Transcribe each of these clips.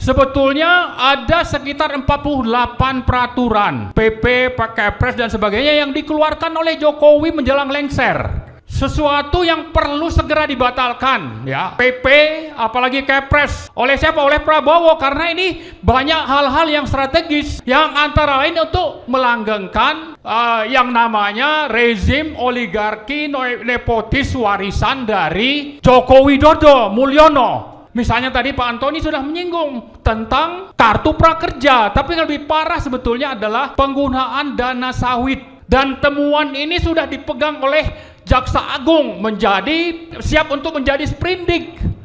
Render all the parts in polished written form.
Sebetulnya ada sekitar 48 peraturan, PP, Kepres dan sebagainya yang dikeluarkan oleh Jokowi menjelang lengser. Sesuatu yang perlu segera dibatalkan, ya. PP, apalagi Kepres. Oleh siapa? Oleh Prabowo, karena ini banyak hal-hal yang strategis, yang antara lain untuk melanggengkan yang namanya rezim oligarki nepotis warisan dari Joko Widodo, Mulyono. Misalnya tadi Pak Antoni sudah menyinggung tentang kartu prakerja, tapi yang lebih parah sebetulnya adalah penggunaan dana sawit. Dan temuan ini sudah dipegang oleh Jaksa Agung, menjadi siap untuk menjadi sprindik.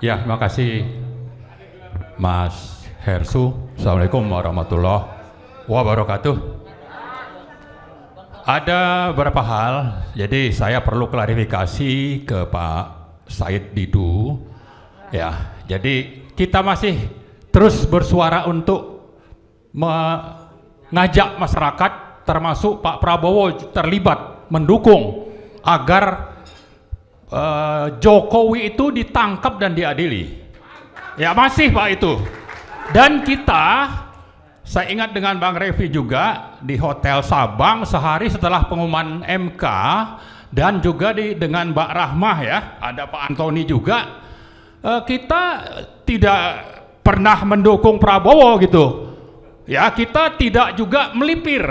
Ya, terima kasih Mas Hersu. Assalamualaikum warahmatullahi wabarakatuh. Ada beberapa hal, jadi saya perlu klarifikasi ke Pak Said Didu. Ya, jadi kita masih terus bersuara untuk mengajak masyarakat, termasuk Pak Prabowo terlibat, mendukung agar Jokowi itu ditangkap dan diadili. Ya masih Pak itu. Dan kita, saya ingat dengan Bang Revi juga di Hotel Sabang sehari setelah pengumuman MK, dan juga dengan Mbak Rahmah, ya, ada Pak Antoni juga, kita tidak pernah mendukung Prabowo gitu. Ya, kita tidak juga melipir.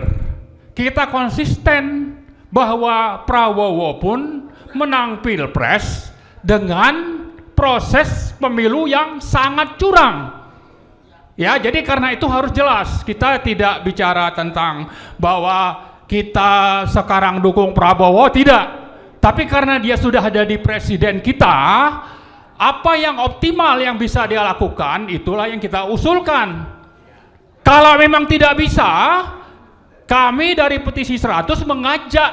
Kita konsisten bahwa Prabowo pun menang Pilpres dengan proses pemilu yang sangat curang. Ya, jadi karena itu harus jelas. Kita tidak bicara tentang bahwa kita sekarang dukung Prabowo, tidak. Tapi karena dia sudah ada di presiden kita, apa yang optimal yang bisa dia lakukan, itulah yang kita usulkan. Kalau memang tidak bisa, kami dari Petisi 100 mengajak,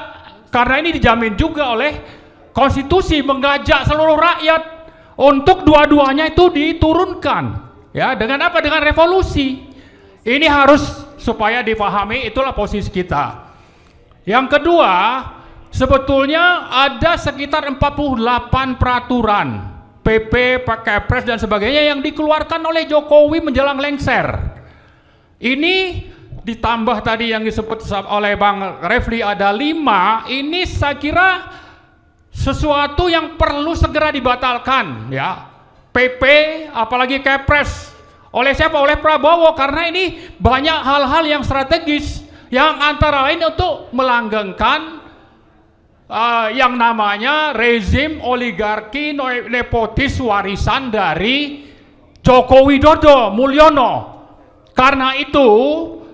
karena ini dijamin juga oleh konstitusi, mengajak seluruh rakyat untuk dua-duanya itu diturunkan. Ya, dengan apa? Dengan revolusi. Ini harus supaya dipahami, itulah posisi kita. Yang kedua, sebetulnya ada sekitar 48 peraturan, PP, Kepres dan sebagainya yang dikeluarkan oleh Jokowi menjelang lengser. Ini ditambah tadi yang disebut oleh Bang Refli ada 5, ini saya kira sesuatu yang perlu segera dibatalkan, ya. PP, apalagi Kepres. Oleh siapa? Oleh Prabowo, karena ini banyak hal-hal yang strategis, yang antara lain untuk melanggengkan yang namanya rezim oligarki nepotis warisan dari Joko Widodo, Mulyono. Karena itu,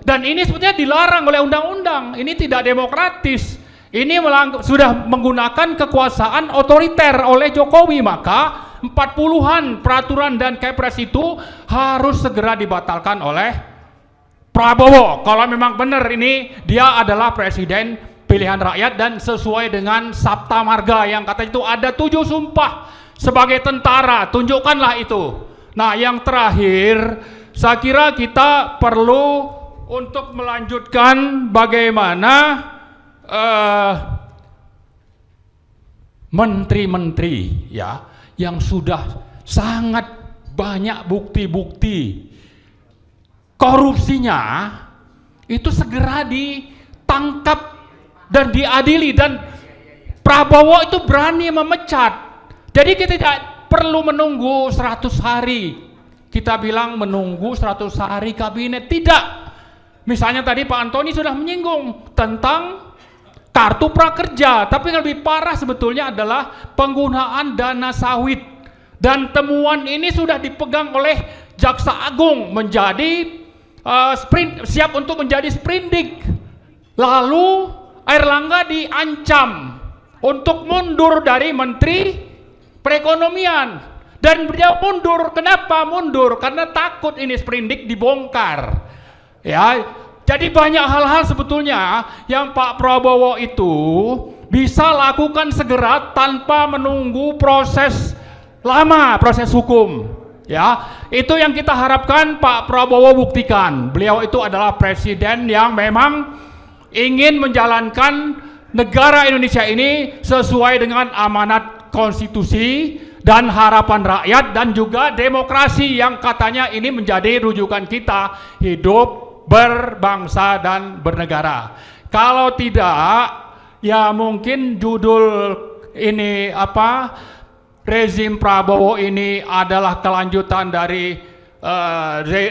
dan ini sebetulnya dilarang oleh undang-undang, ini tidak demokratis. Ini sudah menggunakan kekuasaan otoriter oleh Jokowi, maka 40-an peraturan dan Kepres itu harus segera dibatalkan oleh Prabowo. Kalau memang benar ini dia adalah presiden pilihan rakyat dan sesuai dengan Sabta Marga yang kata itu ada 7 sumpah sebagai tentara, tunjukkanlah itu. Nah, yang terakhir, saya kira kita perlu untuk melanjutkan bagaimana menteri-menteri, ya, yang sudah sangat banyak bukti-bukti korupsinya itu segera ditangkap dan diadili, dan Prabowo itu berani memecat. Jadi kita tidak perlu menunggu 100 hari. Kita bilang menunggu 100 hari kabinet, tidak. Misalnya tadi Pak Antoni sudah menyinggung tentang kartu prakerja, tapi yang lebih parah sebetulnya adalah penggunaan dana sawit. Dan temuan ini sudah dipegang oleh Jaksa Agung menjadi siap untuk menjadi sprindik. Lalu Airlangga diancam untuk mundur dari Menteri Perekonomian. Dan beliau mundur. Kenapa mundur? Karena takut ini sprindik dibongkar. Ya, jadi banyak hal-hal sebetulnya yang Pak Prabowo itu bisa lakukan segera tanpa menunggu proses lama, proses hukum. Ya, itu yang kita harapkan Pak Prabowo buktikan. Beliau itu adalah presiden yang memang ingin menjalankan negara Indonesia ini sesuai dengan amanat konstitusi dan harapan rakyat, dan juga demokrasi yang katanya ini menjadi rujukan kita hidup berbangsa dan bernegara. Kalau tidak, ya mungkin judul ini apa, rezim Prabowo ini adalah kelanjutan dari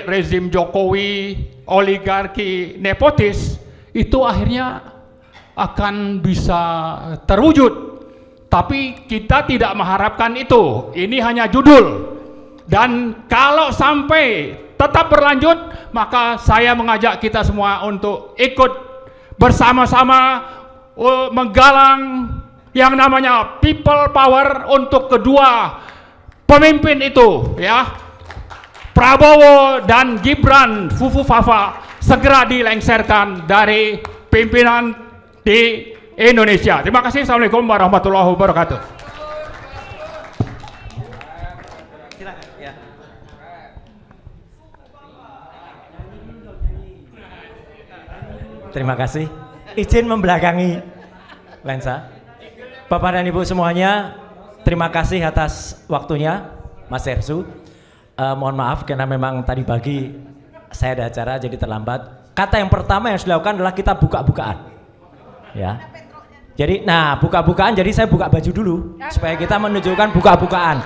rezim Jokowi, oligarki nepotis, itu akhirnya akan bisa terwujud. Tapi kita tidak mengharapkan itu. Ini hanya judul. Dan kalau sampai tetap berlanjut, maka saya mengajak kita semua untuk ikut bersama-sama menggalang yang namanya people power untuk kedua pemimpin itu, ya. Prabowo dan Gibran Fufufafa segera dilengsarkan dari pimpinan di Indonesia. Terima kasih. Assalamualaikum warahmatullahi wabarakatuh. Terima kasih. Izin membelakangi lensa. Bapak dan Ibu semuanya, terima kasih atas waktunya, Mas Hersu. Mohon maaf karena memang tadi pagi saya ada acara jadi terlambat. Kata yang pertama yang harus dilakukan adalah kita buka-bukaan. Ya. Jadi, nah buka-bukaan, jadi saya buka baju dulu supaya kita menunjukkan buka-bukaan.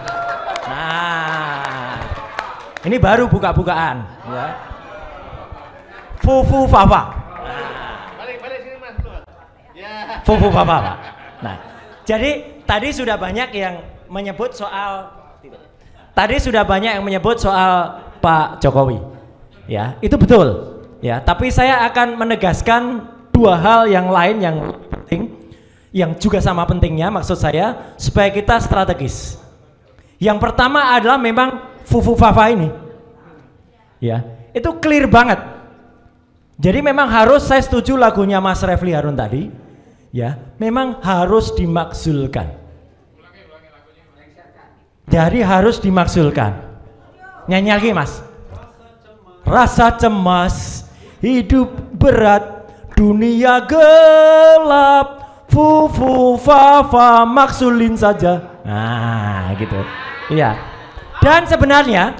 Nah, ini baru buka-bukaan. Ya. Fufufafa. Fufufafa. Nah, jadi tadi sudah banyak yang menyebut soal Pak Jokowi. Ya, itu betul. Ya, tapi saya akan menegaskan dua hal yang lain yang penting, yang juga sama pentingnya, maksud saya supaya kita strategis. Yang pertama adalah memang Fufufafa ini, ya itu clear banget. Jadi memang harus, saya setuju lagunya Mas Refli Harun tadi, ya memang harus dimakzulkan. Jadi harus dimakzulkan. Nyanyi lagi Mas. Rasa cemas, hidup berat, dunia gelap, Fufufafa maksulin saja. Nah gitu. Iya. Dan sebenarnya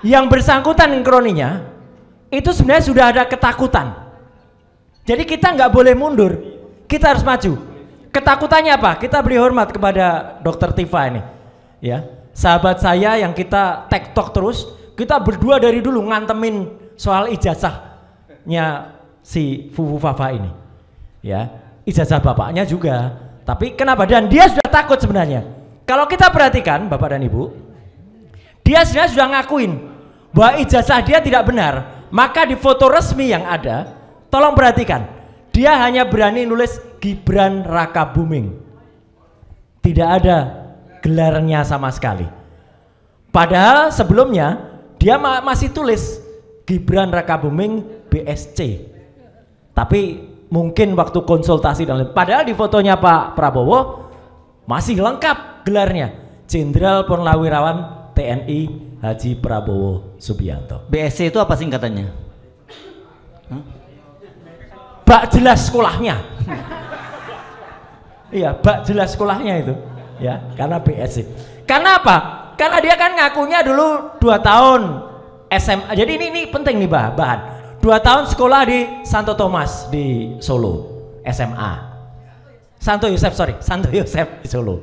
yang bersangkutan kroninya itu sebenarnya sudah ada ketakutan. Jadi kita nggak boleh mundur, kita harus maju. Ketakutannya apa? Kita beri hormat kepada Dr. Tifa ini, ya sahabat saya yang kita tektok terus. Kita berdua dari dulu ngantemin soal ijazahnya si Fufufafa ini, ya ijazah bapaknya juga. Tapi kenapa? Dan dia sudah takut sebenarnya. Kalau kita perhatikan Bapak dan Ibu, dia sebenarnya sudah ngakuin bahwa ijazah dia tidak benar. Maka di foto resmi yang ada, tolong perhatikan, dia hanya berani nulis Gibran Raka Buming, tidak ada gelarnya sama sekali. Padahal sebelumnya dia masih tulis Gibran Raka Buming BSC. Tapi mungkin waktu konsultasi dan padahal di fotonya Pak Prabowo masih lengkap gelarnya, Jenderal Purnawirawan TNI Haji Prabowo Subianto. BSC itu apa singkatannya? Bak jelas sekolahnya. Iya, bak jelas sekolahnya itu, ya, karena BSC. Karena apa? Karena dia kan ngakunya dulu 2 tahun SMA. Jadi ini penting nih bahan. 2 tahun sekolah di Santo Thomas di Solo, SMA. Santo Yosef di Solo.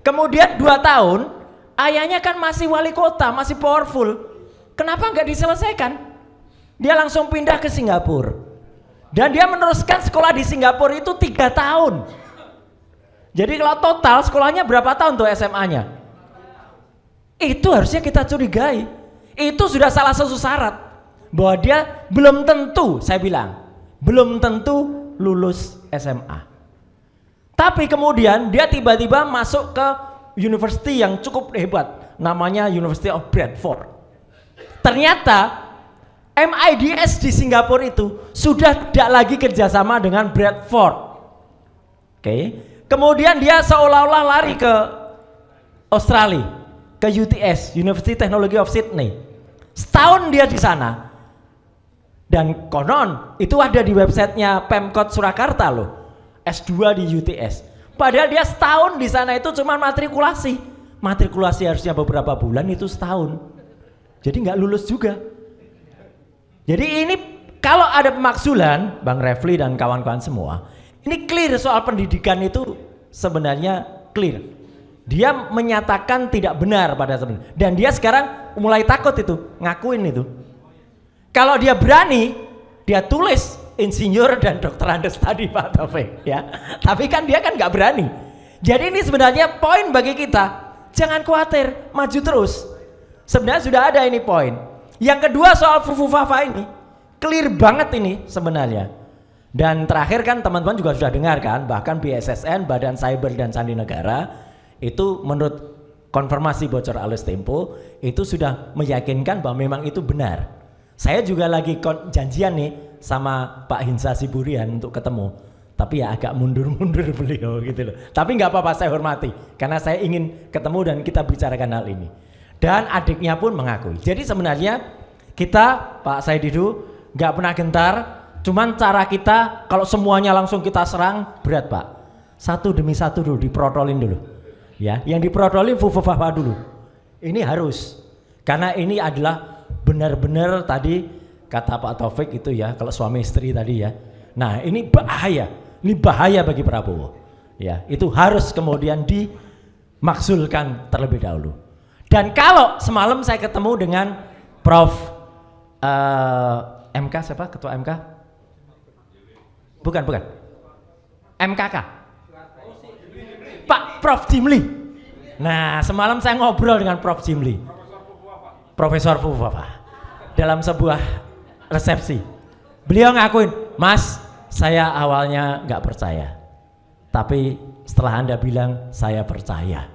Kemudian 2 tahun, ayahnya kan masih wali kota, masih powerful. Kenapa nggak diselesaikan? Dia langsung pindah ke Singapura. Dan dia meneruskan sekolah di Singapura itu 3 tahun. Jadi kalau total sekolahnya berapa tahun tuh SMA-nya? Itu harusnya kita curigai. Itu sudah salah satu syarat bahwa dia belum tentu, saya bilang, belum tentu lulus SMA. Tapi kemudian dia tiba-tiba masuk ke university yang cukup hebat, namanya University of Bradford. Ternyata MIDS di Singapura itu sudah tidak lagi kerjasama dengan Bradford. Oke. Kemudian dia seolah-olah lari ke Australia, ke UTS, University Technology of Sydney. Setahun dia di sana. Dan konon itu ada di websitenya Pemkot Surakarta loh, S2 di UTS. Padahal dia setahun di sana itu cuma matrikulasi. Matrikulasi harusnya beberapa bulan, itu setahun. Jadi nggak lulus juga. Jadi ini kalau ada pemakzulan, Bang Refli dan kawan-kawan semua, ini clear soal pendidikan itu sebenarnya clear. Dia menyatakan tidak benar pada sebenarnya. Dan dia sekarang mulai takut itu, ngakuin itu. Kalau dia berani, dia tulis insinyur dan dokter Andes tadi Pak Taufik ya. Tapi kan dia kan nggak berani. Jadi ini sebenarnya poin bagi kita. Jangan khawatir, maju terus. Sebenarnya sudah ada ini poin. Yang kedua soal Fufufafa ini, clear banget ini sebenarnya. Dan terakhir kan teman-teman juga sudah dengar kan, bahkan BSSN, Badan Cyber dan Sandi Negara, itu menurut konfirmasi bocor Alus Tempo, itu sudah meyakinkan bahwa memang itu benar. Saya juga lagi janjian nih sama Pak Hinsa Siburian untuk ketemu, tapi ya agak mundur-mundur beliau gitu loh. Tapi nggak apa-apa, saya hormati karena saya ingin ketemu dan kita bicarakan hal ini. Dan adiknya pun mengakui. Jadi sebenarnya kita, Pak Saididu, nggak pernah gentar. Cuman cara kita kalau semuanya langsung kita serang berat Pak. Satu demi satu dulu diprotolin dulu. Ya, yang diprotolin Fufufafa dulu. Ini harus, karena ini adalah benar-benar tadi kata Pak Taufik itu ya, kalau suami istri tadi ya. Nah ini bahaya bagi Prabowo. Ya, itu harus kemudian dimakzulkan terlebih dahulu. Dan kalau semalam saya ketemu dengan Prof MK siapa? Ketua MK? Bukan. MKK. Pak Prof Jimli. Nah semalam saya ngobrol dengan Prof Jimli, Profesor Fufufafa, dalam sebuah resepsi. Beliau ngakuin, Mas, saya awalnya nggak percaya, tapi setelah Anda bilang saya percaya.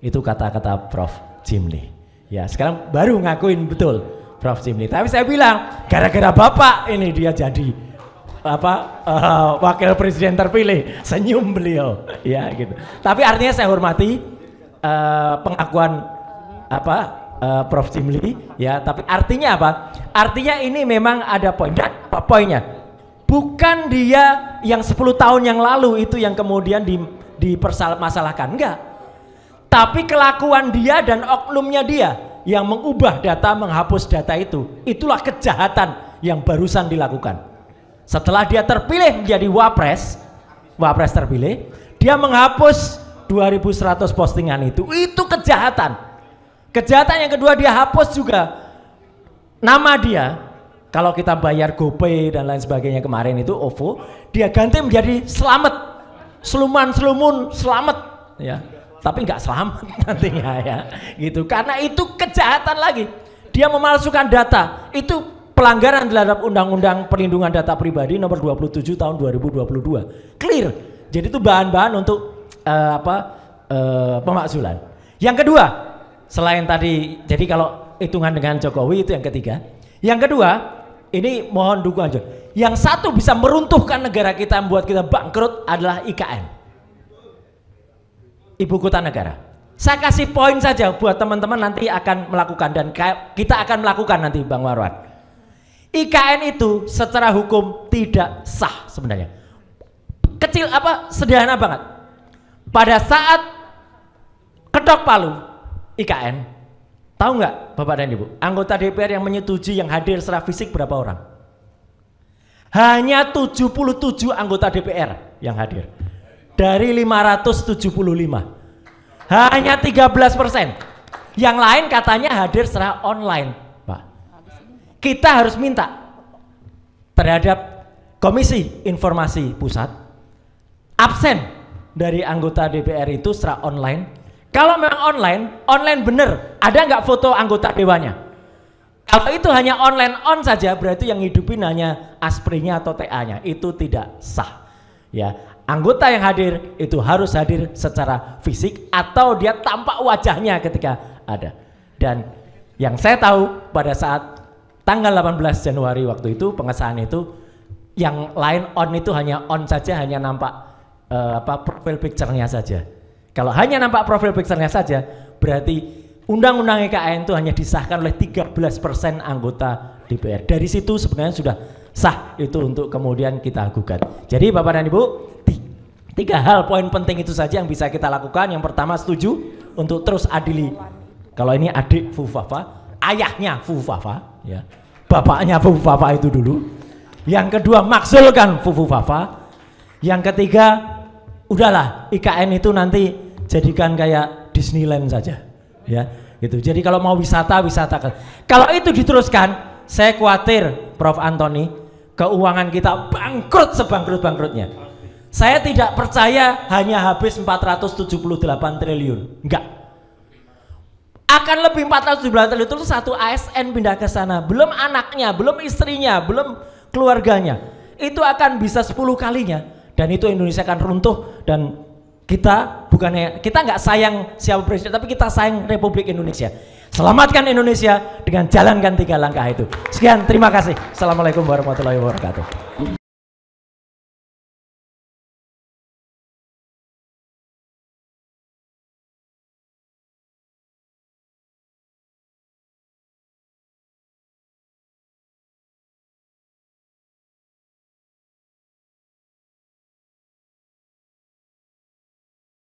Itu kata-kata Prof Jimli. Ya sekarang baru ngakuin betul Prof Jimli. Tapi saya bilang gara-gara Bapak ini dia jadi wakil presiden terpilih. Senyum beliau, ya gitu. Tapi artinya saya hormati pengakuan Prof Jimli, ya. Tapi artinya apa? Artinya ini memang ada poin. Dan poinnya bukan dia yang 10 tahun yang lalu itu yang kemudian dipermasalahkan, enggak. Tapi kelakuan dia dan oknumnya dia yang mengubah data, menghapus data itu, itulah kejahatan yang barusan dilakukan. Setelah dia terpilih menjadi wapres terpilih, dia menghapus 2100 postingan itu kejahatan. Kejahatan yang kedua, dia hapus juga nama dia. Kalau kita bayar GoPay dan lain sebagainya kemarin itu OVO, dia ganti menjadi Selamat, Selumun Selamat, ya. Tapi nggak selamat nantinya ya, gitu. Karena itu kejahatan lagi. Dia memalsukan data. Itu pelanggaran terhadap Undang-Undang Perlindungan Data Pribadi nomor 27 tahun 2022. Clear. Jadi itu bahan-bahan untuk pemakzulan. Yang kedua, selain tadi, jadi kalau hitungan dengan Jokowi itu yang ketiga. Yang kedua, ini mohon dukungan juga. Yang satu bisa meruntuhkan negara kita, membuat kita bangkrut adalah IKN. Ibu kota negara. Saya kasih poin saja buat teman-teman nanti akan melakukan, dan kita akan melakukan nanti Bang Marwan. IKN itu secara hukum tidak sah sebenarnya. Kecil sederhana banget. Pada saat ketok palu IKN, tahu nggak Bapak dan Ibu, anggota DPR yang menyetujui yang hadir secara fisik berapa orang? Hanya 77 anggota DPR yang hadir dari 575. Hanya 13%. Yang lain katanya hadir secara online, Pak. Kita harus minta terhadap Komisi Informasi Pusat absen dari anggota DPR itu secara online. Kalau memang online bener, ada nggak foto anggota dewannya? Kalau itu hanya online on saja, berarti yang hidupin hanya asprinya atau TA-nya, itu tidak sah. Ya, anggota yang hadir itu harus hadir secara fisik atau dia tampak wajahnya ketika ada. Dan yang saya tahu pada saat tanggal 18 Januari waktu itu pengesahan itu, yang lain on itu hanya on saja, hanya nampak profil picture-nya saja. Kalau hanya nampak profil picture-nya saja, berarti Undang-Undang IKN itu hanya disahkan oleh 13% anggota DPR. Dari situ sebenarnya sudah sah itu untuk kemudian kita gugat. Jadi Bapak dan Ibu, 3 hal poin penting itu saja yang bisa kita lakukan. Yang pertama, setuju untuk terus adili. Kalau ini adik Fufafa, ayahnya Fufafa, ya, bapaknya Fufafa itu dulu. Yang kedua, makzulkan Fufafa. Yang ketiga, udahlah IKN itu nanti jadikan kayak Disneyland saja, ya, gitu. Jadi kalau mau wisata. Kalau itu diteruskan, saya khawatir Prof. Antoni, keuangan kita bangkrut sebangkrut-bangkrutnya. Saya tidak percaya hanya habis 478 triliun, enggak. Akan lebih 478 triliun itu satu ASN pindah ke sana, belum anaknya, belum istrinya, belum keluarganya. Itu akan bisa 10 kalinya. Dan itu Indonesia akan runtuh. Dan kita nggak sayang siapa presiden, tapi kita sayang Republik Indonesia. Selamatkan Indonesia dengan jalankan 3 langkah itu. Sekian, terima kasih. Assalamualaikum warahmatullahi wabarakatuh.